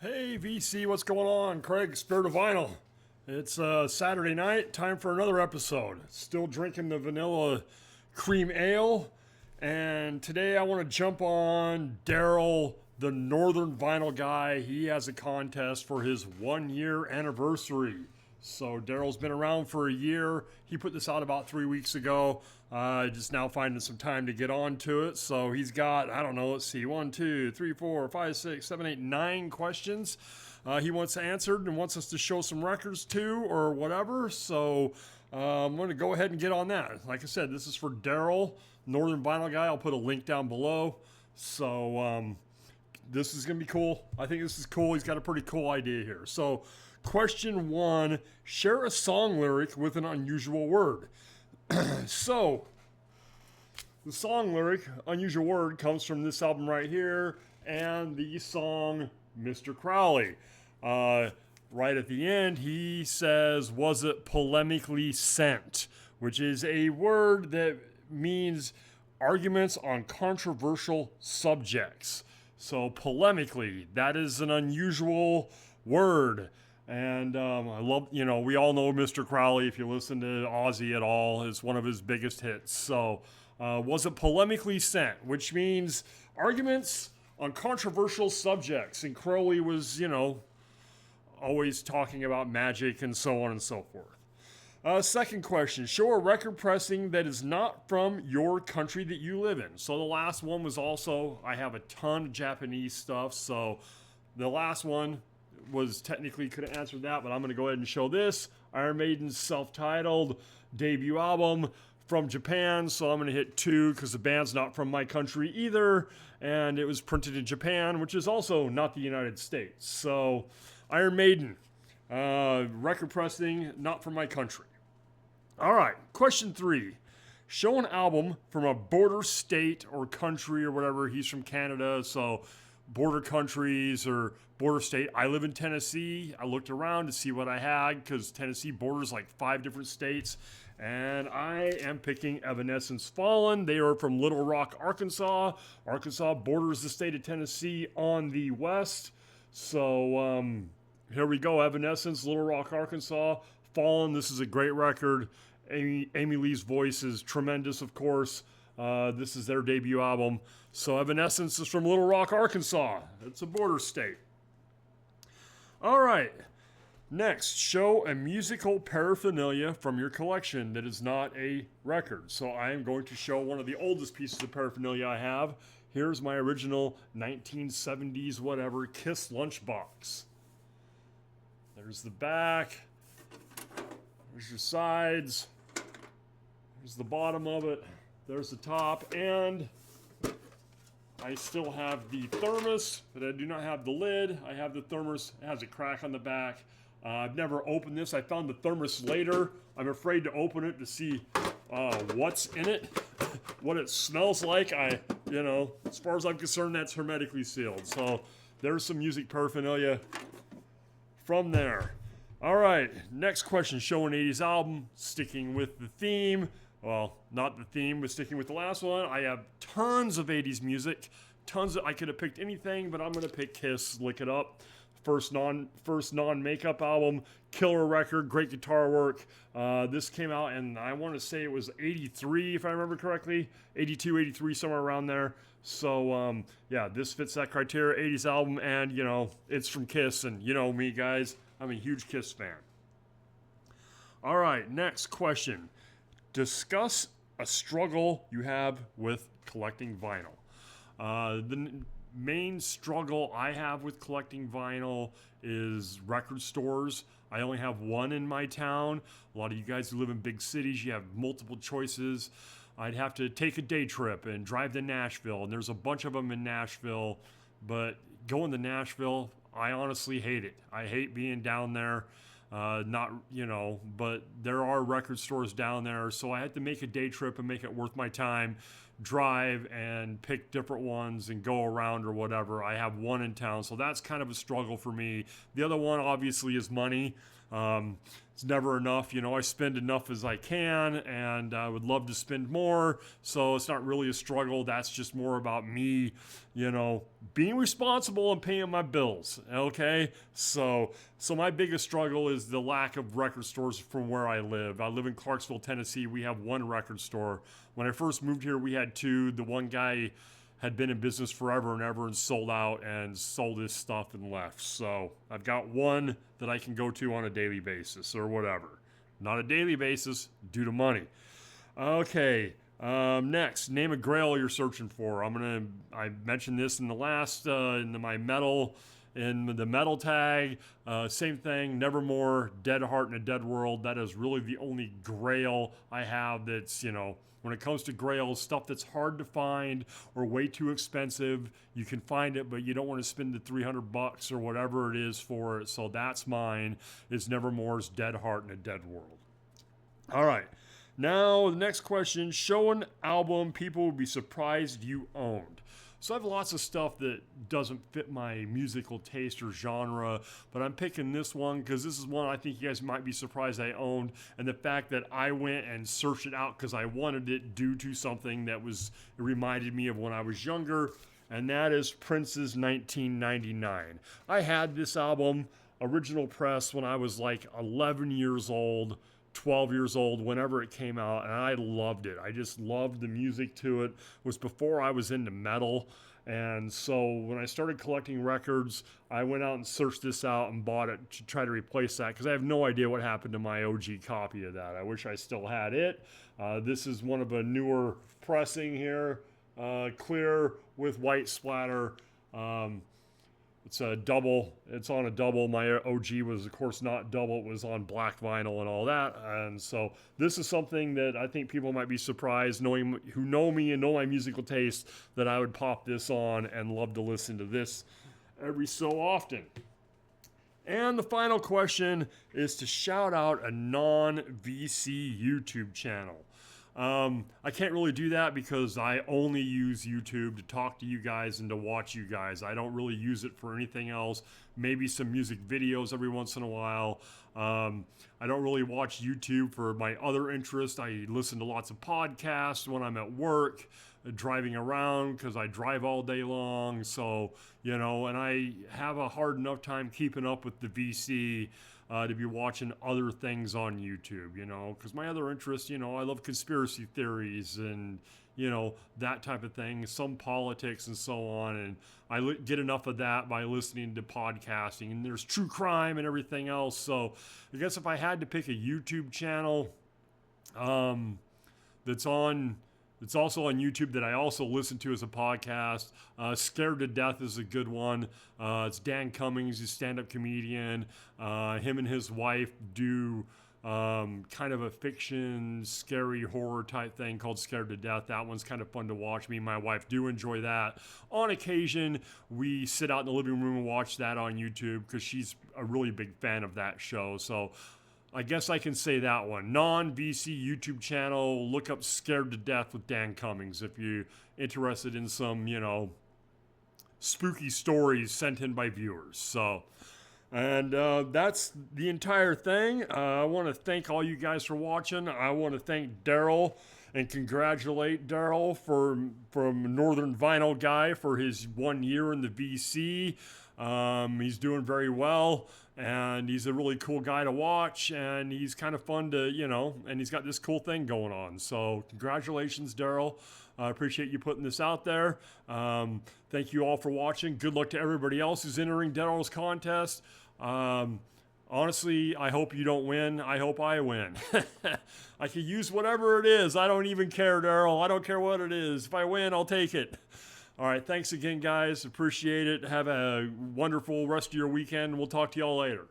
Hey VC, what's going on? Craig, Spirit of Vinyl. It's Saturday night, time for another episode. Still drinking the vanilla cream ale, and today I want to jump on Darryl, the Northern Vinyl guy. He has a contest for his 1 year anniversary. So Darryl's been around for a year. He put this out about 3 weeks ago. Just now finding some time to get on to it. So he's got, I don't know, let's see, 1, 2, 3, 4, 5, 6, 7, 8, 9 questions he wants answered and wants us to show some records to or whatever. So I'm going to go ahead and get on that. Like I said, this is for Darryl, Northern Vinyl guy. I'll put a link down below. So this is going to be cool. I think this is cool. He's got a pretty cool idea here. So question 1, share a song lyric with an unusual word. So, the song lyric, unusual word, comes from this album right here and the song Mr. Crowley. Right at the end, he says, was it polemically sent? Which is a word that means arguments on controversial subjects. So, polemically, that is an unusual word. And I love, we all know Mr. Crowley. If you listen to Ozzy at all, it's one of his biggest hits. So, was it polemically sent? Which means arguments on controversial subjects. And Crowley was, always talking about magic and so on and so forth. Second question, show a record pressing that is not from your country that you live in. So the last one was also, I have a ton of Japanese stuff. So the last one was technically could have answered that, but I'm going to go ahead and show this. Iron Maiden's self-titled debut album from Japan, so I'm going to hit 2 because the band's not from my country either, and it was printed in Japan, which is also not the United States. So Iron Maiden, record pressing, not from my country. All right, question 3. Show an album from a border state or country or whatever. He's from Canada, so border countries or border state. I live in Tennessee. I looked around to see what I had because Tennessee borders like 5 different states. And I am picking Evanescence Fallen. They are from Little Rock, Arkansas. Arkansas borders the state of Tennessee on the west. So here we go. Evanescence, Little Rock, Arkansas. Fallen, this is a great record. Amy Lee's voice is tremendous, of course. This is their debut album. So Evanescence is from Little Rock, Arkansas. It's a border state. All right. Next, show a musical paraphernalia from your collection that is not a record. So I am going to show one of the oldest pieces of paraphernalia I have. Here's my original 1970s whatever Kiss lunchbox. There's the back. There's your sides. There's the bottom of it. There's the top, and I still have the thermos, but I do not have the lid. I have the thermos. It has a crack on the back. I've never opened this. I found the thermos later. I'm afraid to open it to see what's in it, what it smells like. As far as I'm concerned, that's hermetically sealed. So there's some music paraphernalia from there. All right, next question. Show an 80s album, sticking with the theme. Well, not the theme, but sticking with the last one. I have tons of 80s music. I could have picked anything, but I'm going to pick Kiss, Lick It Up. First non-makeup album, killer record, great guitar work. This came out, and I want to say it was 83, if I remember correctly. 82, 83, somewhere around there. So, this fits that criteria. 80s album, and, it's from Kiss, and you know me, guys. I'm a huge Kiss fan. All right, next question. Discuss a struggle you have with collecting vinyl. The main struggle I have with collecting vinyl is record stores. I only have one in my town. A lot of you guys who live in big cities, you have multiple choices. I'd have to take a day trip and drive to Nashville, and there's a bunch of them in Nashville, but going to Nashville, I honestly hate it. I hate being down there. But there are record stores down there, so I had to make a day trip and make it worth my time drive and pick different ones and go around or whatever. I have one in town, so that's kind of a struggle for me. The other one obviously is money. It's never enough. I spend enough as I can, and I would love to spend more. So it's not really a struggle. That's just more about me, being responsible and paying my bills. Okay. So my biggest struggle is the lack of record stores from where I live. I live in Clarksville, Tennessee. We have one record store. When I first moved here, we had two. The one guy had been in business forever and ever and sold out and sold his stuff and left. So I've got one that I can go to on a daily basis or whatever. Not a daily basis due to money. Okay, next, name a grail you're searching for. I mentioned this in the last, in the metal tag. Same thing, Nevermore, Dead Heart in a Dead World. That is really the only grail I have that's, when it comes to grails, stuff that's hard to find or way too expensive, you can find it, but you don't want to spend the $300 or whatever it is for it. So that's mine, is Nevermore's Dead Heart in a Dead World. All right. Now, the next question, show an album people would be surprised you owned. So I have lots of stuff that doesn't fit my musical taste or genre, but I'm picking this one because this is one I think you guys might be surprised I owned, and the fact that I went and searched it out because I wanted it due to something that it reminded me of when I was younger, and that is Prince's 1999. I had this album, original press, when I was like 11 years old, 12 years old, whenever it came out, and I loved it. I just loved the music to it. It was before I was into metal, and so when I started collecting records, I went out and searched this out and bought it to try to replace that, because I have no idea what happened to my OG copy of that. I wish I still had it. This is one of a newer pressing here, clear with white splatter. It's a double. It's on a double. My OG was, of course, not double. It was on black vinyl and all that. And so this is something that I think people might be surprised, who know me and know my musical taste, that I would pop this on and love to listen to this every so often. And the final question is to shout out a non-VC YouTube channel. I can't really do that because I only use YouTube to talk to you guys and to watch you guys. I don't really use it for anything else. Maybe some music videos every once in a while. I don't really watch YouTube for my other interests. I listen to lots of podcasts when I'm at work, driving around, because I drive all day long. So, and I have a hard enough time keeping up with the VC to be watching other things on YouTube, because my other interests, I love conspiracy theories and, that type of thing, some politics and so on. And I get enough of that by listening to podcasting, and there's true crime and everything else. So I guess if I had to pick a YouTube channel that's also on YouTube that I also listen to as a podcast, Scared to Death is a good one. It's Dan Cummings, he's a stand-up comedian. Him and his wife do kind of a fiction, scary horror type thing called Scared to Death. That one's kind of fun to watch. Me and my wife do enjoy that. On occasion, we sit out in the living room and watch that on YouTube because she's a really big fan of that show. So I guess I can say that one. Non-VC YouTube channel, look up Scared to Death with Dan Cummings if you're interested in some, spooky stories sent in by viewers. So, and that's the entire thing. I want to thank all you guys for watching. I want to thank Darryl and congratulate Darryl from Northern Vinyl Guy for his 1 year in the VC. He's doing very well, and he's a really cool guy to watch, and he's kind of fun to, and he's got this cool thing going on. So congratulations, Darryl. I appreciate you putting this out there. Thank you all for watching. Good luck to everybody else who's entering Darryl's contest. Honestly, I hope you don't win. I hope I win. I can use whatever it is. I don't even care, Darryl. I don't care what it is. If I win, I'll take it. All right, thanks again, guys. Appreciate it. Have a wonderful rest of your weekend. We'll talk to y'all later.